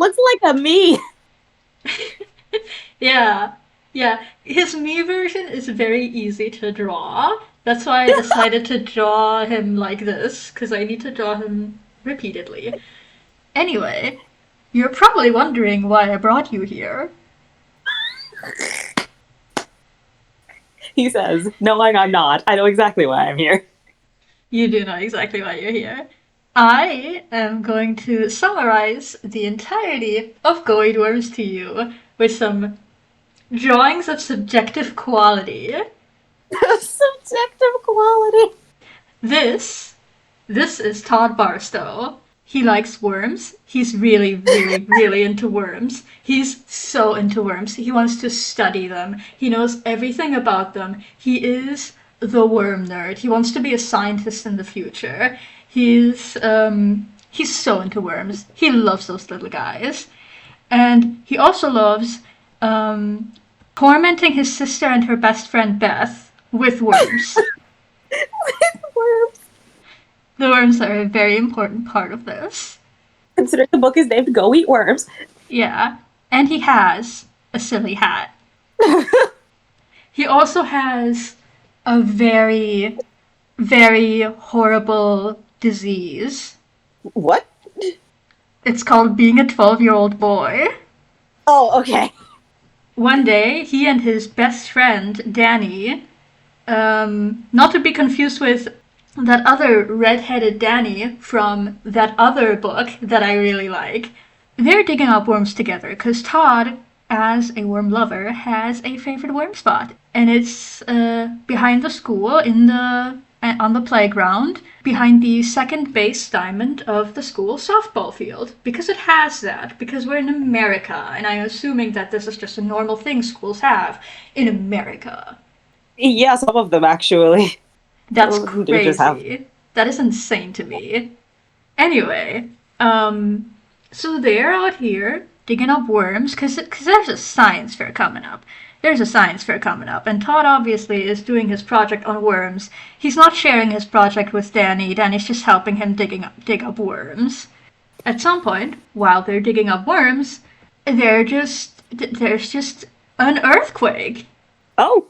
looks like a me. Yeah, yeah. His me version is very easy to draw. That's why I decided to draw him like this, because I need to draw him repeatedly. Anyway, you're probably wondering why I brought you here. He says, knowing I'm not. I know exactly why I'm here. You do know exactly why you're here. I am going to summarize the entirety of Goidworms to you with some drawings of subjective quality. Subjective quality. This this is Todd Barstow. He likes worms. He's really, really, really into worms. He's so into worms. He wants to study them. He knows everything about them. He is the worm nerd. He wants to be a scientist in the future. He's so into worms. He loves those little guys. And he also loves um, tormenting his sister and her best friend Beth with worms. Worms. The worms are a very important part of this. Considering the book is named Go Eat Worms. Yeah. And he has a silly hat. He also has a very, very horrible disease. What? It's called being a 12-year-old boy. Oh, okay. One day, he and his best friend, Danny, not to be confused with that other red-headed Danny from that other book that I really like, they're digging up worms together because Todd, as a worm lover, has a favorite worm spot, and it's behind the school in the on the playground behind the second base diamond of the school softball field because it has that because we're in America and I'm assuming that this is just a normal thing schools have in America. Yeah, some of them actually. Some That's of them do just have. crazy. That is insane to me. Anyway, so they're out here digging up worms because there's a science fair coming up. There's a science fair coming up, and Todd obviously is doing his project on worms. He's not sharing his project with Danny. Danny's just helping him dig up worms. At some point, while they're digging up worms, there's just an earthquake. Oh.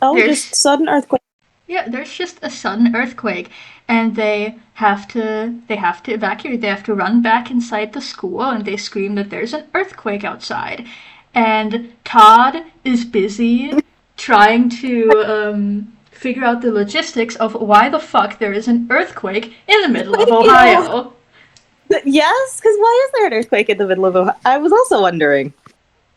Oh, There's just sudden earthquake. Yeah, there's just a sudden earthquake, and they have to evacuate. They have to run back inside the school, and they scream that there's an earthquake outside. And Todd is busy trying to figure out the logistics of why the fuck there is an earthquake in the middle of You know, Ohio. yes, because why is there an earthquake in the middle of Ohio? I was also wondering.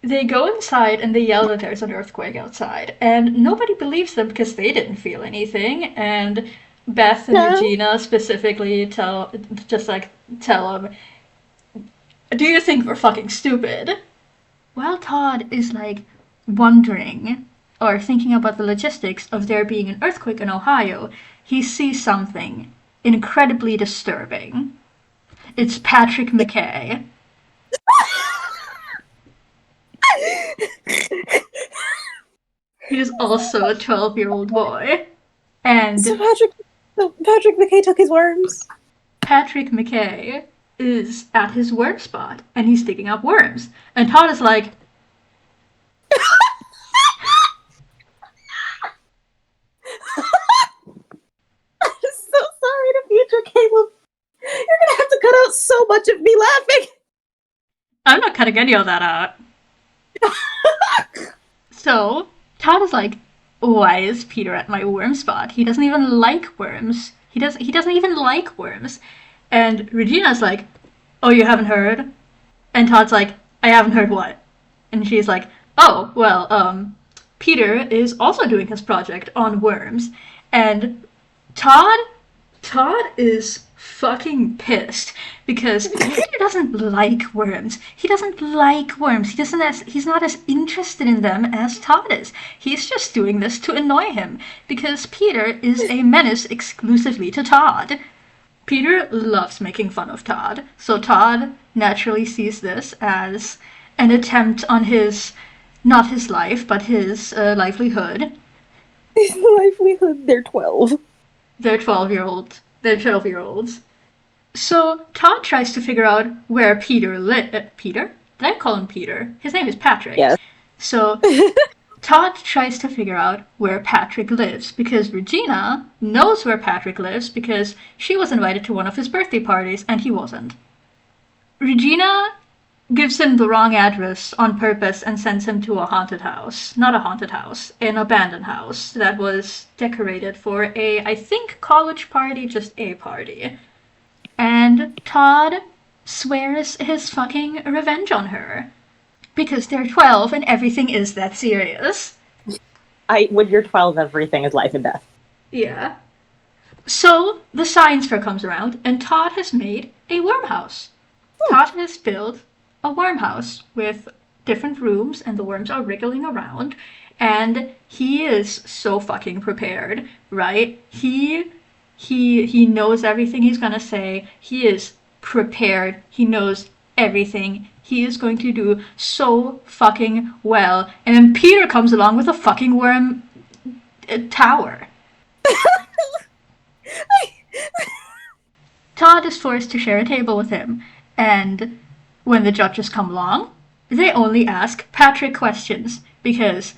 They go inside and they yell that there's an earthquake outside, and nobody believes them because they didn't feel anything. And Beth and No. Regina specifically tell them, "Do you think we're fucking stupid?" While Todd is like wondering or thinking about the logistics of there being an earthquake in Ohio, he sees something incredibly disturbing. It's Patrick McKay. He is also a 12-year-old boy. So And Patrick McKay took his worms. Patrick McKay is at his worm spot and he's digging up worms. And Todd is like, I'm so sorry to future Caleb. You're gonna have to cut out so much of me laughing. I'm not cutting any of that out. So Todd is like, why is Peter at my worm spot? He doesn't even like worms. He doesn't even like worms. And Regina's like, oh, you haven't heard? And Todd's like, I haven't heard what? And she's like, oh, well, Peter is also doing his project on worms. And Todd Todd is fucking pissed because Peter doesn't like worms. He doesn't like worms. He's not as interested in them as Todd is. He's just doing this to annoy him because Peter is a menace exclusively to Todd. Peter loves making fun of Todd, so Todd naturally sees this as an attempt on his, not his life, but his livelihood. His livelihood, they're 12. They're 12-year-olds. They're 12-year-olds. So Todd tries to figure out where Peter Peter? Did I call him Peter? His name is Patrick. Yes. So Todd tries to figure out where Patrick lives because Regina knows where Patrick lives because she was invited to one of his birthday parties and he wasn't. Regina gives him the wrong address on purpose and sends him to a haunted house. Not a haunted house, an abandoned house that was decorated for a, I think, college party, just a party. And Todd swears his fucking revenge on her. Because they're 12 and everything is that serious. When you're 12, everything is life and death. Yeah. So the science fair comes around and Todd has made a worm house. Todd has built a worm house with different rooms and the worms are wriggling around and he is so fucking prepared, right? He knows everything he's gonna say. He is prepared. He knows everything. He is going to do so fucking well. And then Peter comes along with a fucking worm tower. Todd is forced to share a table with him, and when the judges come along, they only ask Patrick questions because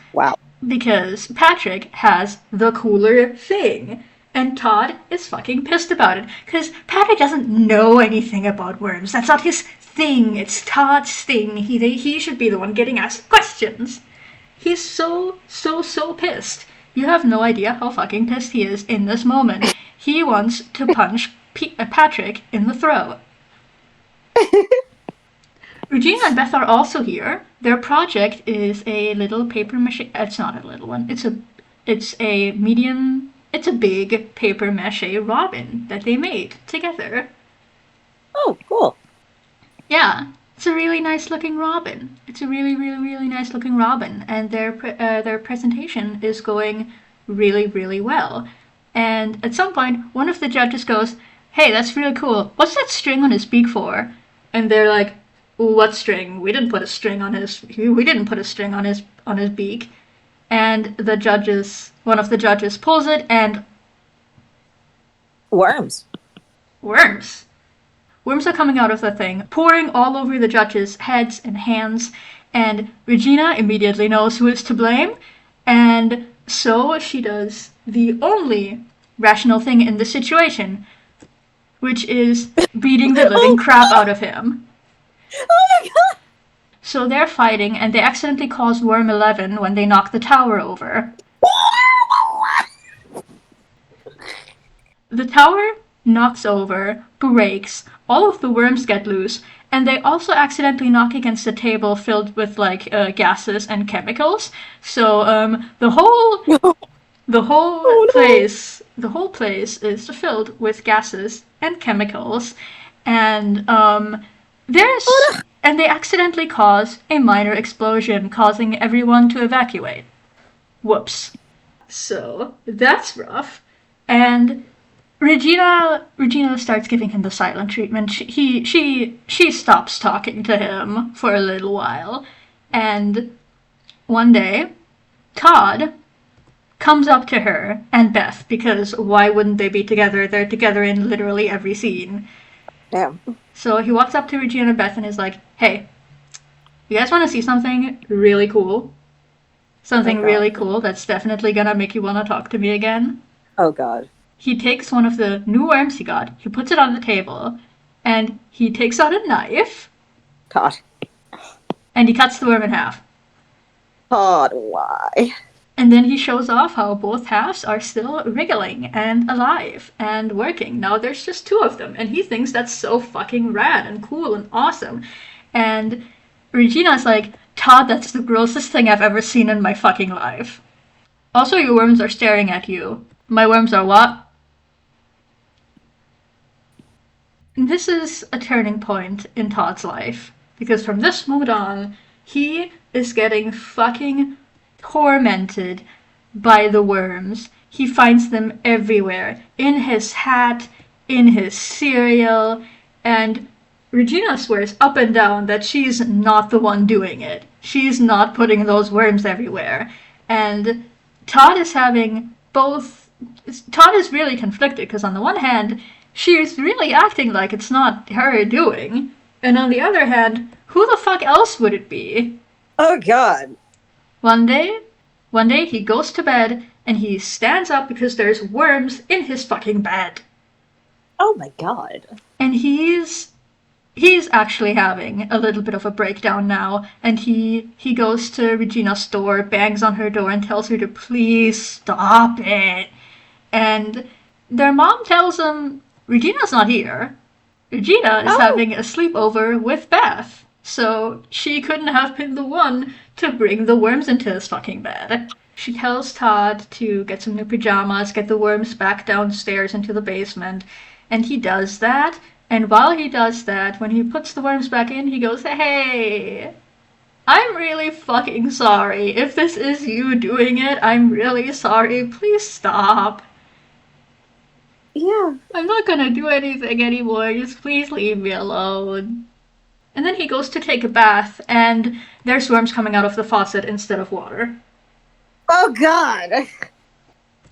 Patrick has the cooler thing. And Todd is fucking pissed about it because Patrick doesn't know anything about worms. That's not his thing. It's Todd's thing. He should be the one getting asked questions. He's so pissed. You have no idea how fucking pissed he is in this moment. He wants to punch Patrick in the throat. Regina and Beth are also here. Their project is a little paper mache. It's not a little one. It's a medium. It's a big paper mache robin that they made together. Oh, cool. Yeah, it's a really nice looking robin. It's a really nice looking robin, and their presentation is going really well. And at some point, one of the judges goes, "Hey, that's really cool. What's that string on his beak for?" And they're like, "What string? We didn't put a string on his. We didn't put a string on his beak." And one of the judges pulls it, and worms are coming out of the thing, pouring all over the judges' heads and hands, and Regina immediately knows who is to blame, and so she does the only rational thing in the situation, which is beating the living crap out of him. Oh my god! So they're fighting, and they accidentally cause Worm 11 when they knock the tower over. The tower knocks over, breaks, all of the worms get loose, and they also accidentally knock against a table filled with gases and chemicals. So the whole place is filled with gases and chemicals, and and they accidentally cause a minor explosion, causing everyone to evacuate. Whoops. So that's rough. And Regina starts giving him the silent treatment. She stops talking to him for a little while. And one day, Todd comes up to her and Beth, because why wouldn't they be together? They're together in literally every scene. Damn. So he walks up to Regina and Beth and is like, "Hey, you guys want to see something really cool? Something really cool that's definitely gonna make you want to talk to me again?" Oh god. He takes one of the new worms he got, he puts it on the table, and he takes out a knife. God. And he cuts the worm in half. God, why? And then he shows off how both halves are still wriggling and alive and working. Now there's just two of them, and he thinks that's so fucking rad and cool and awesome. And Regina's like, "Todd, that's the grossest thing I've ever seen in my fucking life. Also, your worms are staring at you." "My worms are what?" This is a turning point in Todd's life, because from this moment on, he is getting fucking tormented by the worms. He finds them everywhere, in his hat, in his cereal, and Regina swears up and down that she's not the one doing it. She's not putting those worms everywhere. And Todd is having both. Todd is really conflicted, because on the one hand, she's really acting like it's not her doing. And on the other hand, who the fuck else would it be? Oh god. One day, one day he goes to bed and he stands up because there's worms in his fucking bed. Oh my god. And he's actually having a little bit of a breakdown now, and he goes to Regina's door, bangs on her door, and tells her to please stop it. And their mom tells him Regina's not here. Regina is having a sleepover with Beth, so she couldn't have been the one to bring the worms into his fucking bed. She tells Todd to get some new pajamas, get the worms back downstairs into the basement, and he does that. And while he does that, when he puts the worms back in, he goes, "Hey, I'm really fucking sorry. If this is you doing it, I'm really sorry. Please stop. Yeah. I'm not gonna do anything anymore. Just please leave me alone." And then he goes to take a bath, and there's worms coming out of the faucet instead of water. Oh god.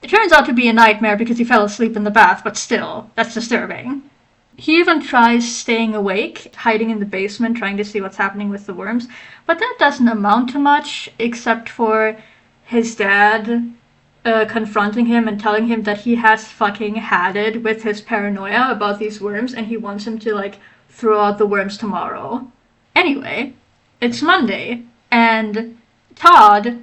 It turns out to be a nightmare because he fell asleep in the bath, but still, that's disturbing. He even tries staying awake, hiding in the basement, trying to see what's happening with the worms, but that doesn't amount to much, except for his dad confronting him and telling him that he has fucking had it with his paranoia about these worms, and he wants him to, like, throw out the worms tomorrow. Anyway, it's Monday, and Todd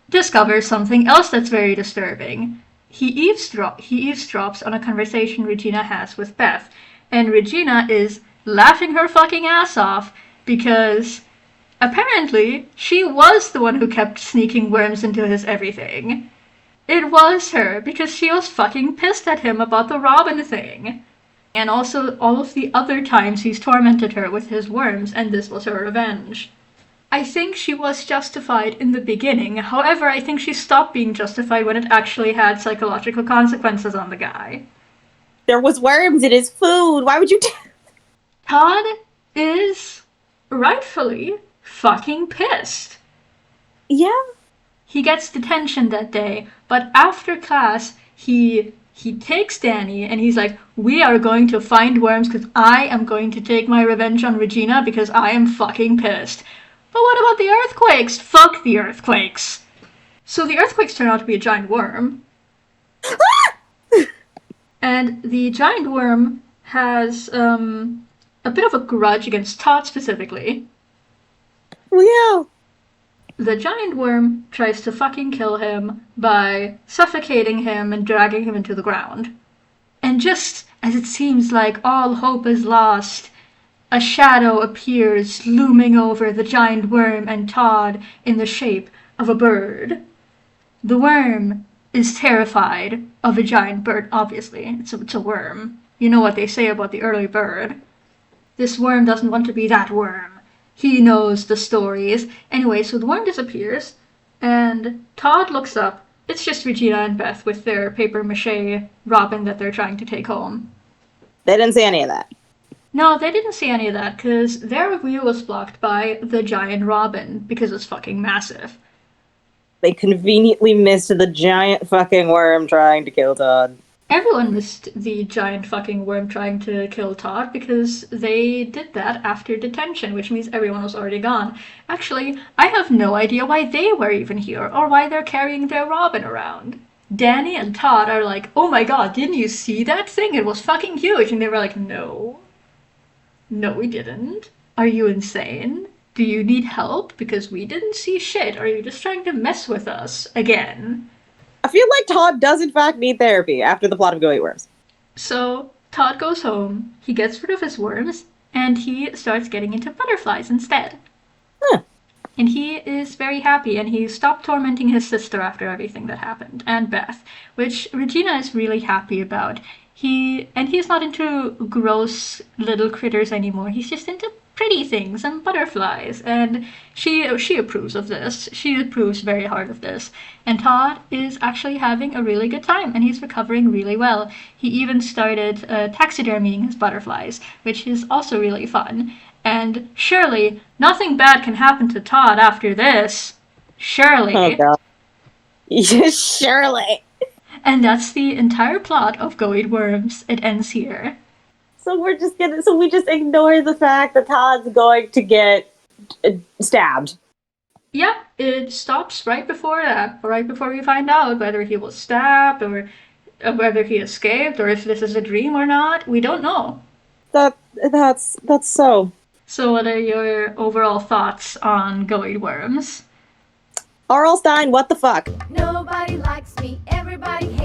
discovers something else that's very disturbing. He eavesdrops on a conversation Regina has with Beth, and Regina is laughing her fucking ass off because apparently she was the one who kept sneaking worms into his everything. It was her because she was fucking pissed at him about the Robin thing. And also all of the other times he's tormented her with his worms, and this was her revenge. I think she was justified in the beginning. However, I think she stopped being justified when it actually had psychological consequences on the guy. There was worms in his food. Why would you Todd is rightfully fucking pissed. Yeah. He gets detention that day, but after class, he takes Danny and he's like, "We are going to find worms because I am going to take my revenge on Regina because I am fucking pissed." But what about the earthquakes? Fuck the earthquakes. So the earthquakes turn out to be a giant worm. And the giant worm has a bit of a grudge against Todd specifically. Yeah. The giant worm tries to fucking kill him by suffocating him and dragging him into the ground. And just as it seems like all hope is lost, a shadow appears looming over the giant worm and Todd in the shape of a bird. The worm is terrified of a giant bird, obviously. It's a worm. You know what they say about the early bird. This worm doesn't want to be that worm. He knows the stories. Anyway, so the worm disappears, and Todd looks up. It's just Regina and Beth with their papier-mâché Robin that they're trying to take home. They didn't see any of that. No, they didn't see any of that, because their view was blocked by the giant Robin, because it's fucking massive. They conveniently missed the giant fucking worm trying to kill Todd. Everyone missed the giant fucking worm trying to kill Todd because they did that after detention, which means everyone was already gone. Actually, I have no idea why they were even here or why they're carrying their Robin around. Danny and Todd are like, "Oh my god, didn't you see that thing? It was fucking huge." And they were like, "No. No, we didn't. Are you insane? Do you need help? Because we didn't see shit. Are you just trying to mess with us again?" I feel like Todd does in fact need therapy after the plot of Go Eat Worms. So Todd goes home, he gets rid of his worms, and he starts getting into butterflies instead. Huh. And he is very happy, and he stopped tormenting his sister after everything that happened, and Beth, which Regina is really happy about. He's not into gross little critters anymore. He's just into pretty things and butterflies, and she approves of this. She approves very hard of this. And Todd is actually having a really good time, and he's recovering really well. He even started taxidermying his butterflies, which is also really fun. And surely nothing bad can happen to Todd after this. Surely. Oh god. Surely. And that's the entire plot of Go Eat Worms. It ends here. So we just ignore the fact that Todd's going to get stabbed. Yeah, it stops right before that, right before we find out whether he was stabbed or whether he escaped or if this is a dream or not. We don't know. That's so. So, what are your overall thoughts on Going Worms? R.L. Stine, what the fuck? Nobody likes me, everybody